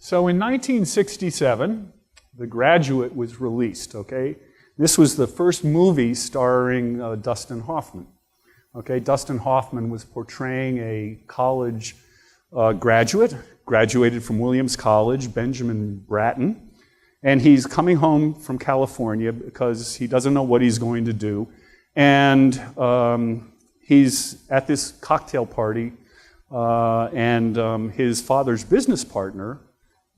So in 1967, The Graduate was released, okay? This was the first movie starring Dustin Hoffman. Okay, Dustin Hoffman was portraying a college graduate, graduated from Williams College, Benjamin Bratton, and he's coming home from California because he doesn't know what he's going to do, and he's at this cocktail party, and his father's business partner,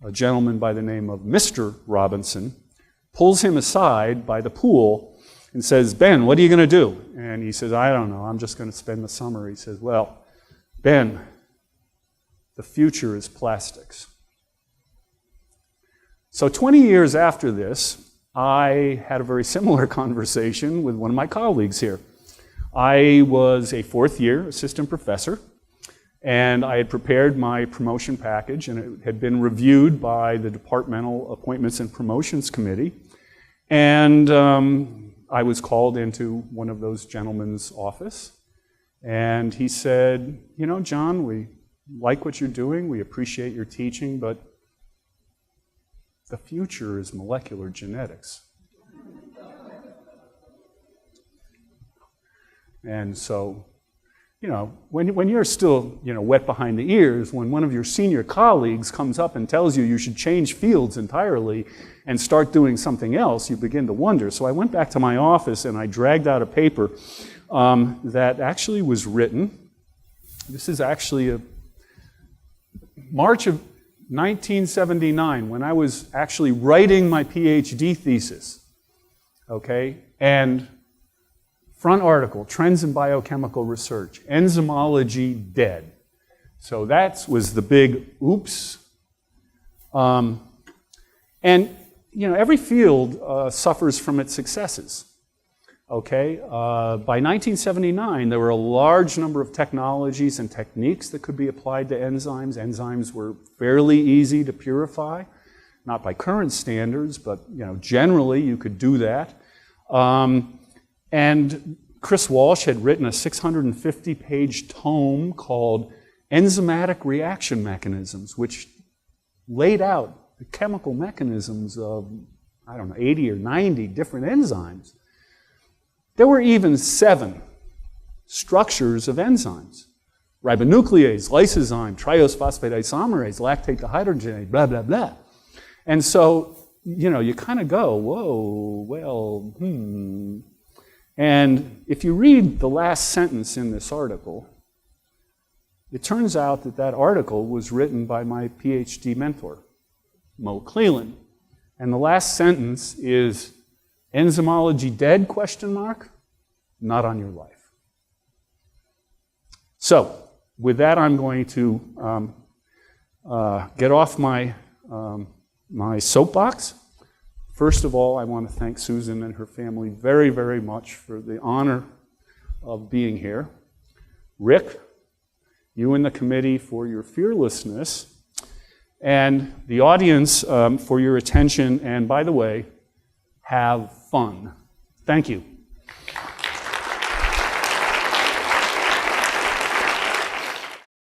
a gentleman by the name of Mr. Robinson, pulls him aside by the pool and says, "Ben, what are you going to do?" And he says, "I don't know, I'm just going to spend the summer." He says, "Well, Ben, the future is plastics." So 20 years after this, I had a very similar conversation with one of my colleagues here. I was a fourth-year assistant professor, and I had prepared my promotion package, and it had been reviewed by the Departmental Appointments and Promotions Committee. And I was called into one of those gentlemen's office, and he said, "You know, John, we like what you're doing, we appreciate your teaching, but the future is molecular genetics." And so, you know, when you're still, you know, wet behind the ears, when one of your senior colleagues comes up and tells you you should change fields entirely and start doing something else, you begin to wonder. So I went back to my office and I dragged out a paper that actually was written. This is actually a March of 1979, when I was actually writing my PhD thesis, okay? And front article, Trends in Biochemical Research, Enzymology Dead. So that was the big oops. And, you know, every field suffers from its successes, okay? By 1979, there were a large number of technologies and techniques that could be applied to enzymes. Enzymes were fairly easy to purify, not by current standards, but, you know, generally you could do that. And Chris Walsh had written a 650-page tome called Enzymatic Reaction Mechanisms, which laid out the chemical mechanisms of, I don't know, 80 or 90 different enzymes. There were even 7 structures of enzymes: ribonuclease, lysozyme, triose phosphate isomerase, lactate dehydrogenase, blah, blah, blah. And so, you know, you kind of go, whoa, well, And if you read the last sentence in this article, it turns out that that article was written by my PhD mentor, Mo Cleland. And the last sentence is, "Enzymology dead, question mark? Not on your life." So, with that, I'm going to get off my, my soapbox. First of all, I want to thank Susan and her family very, very much for the honor of being here. Rick, you and the committee for your fearlessness, and the audience for your attention, and by the way, have fun. Thank you.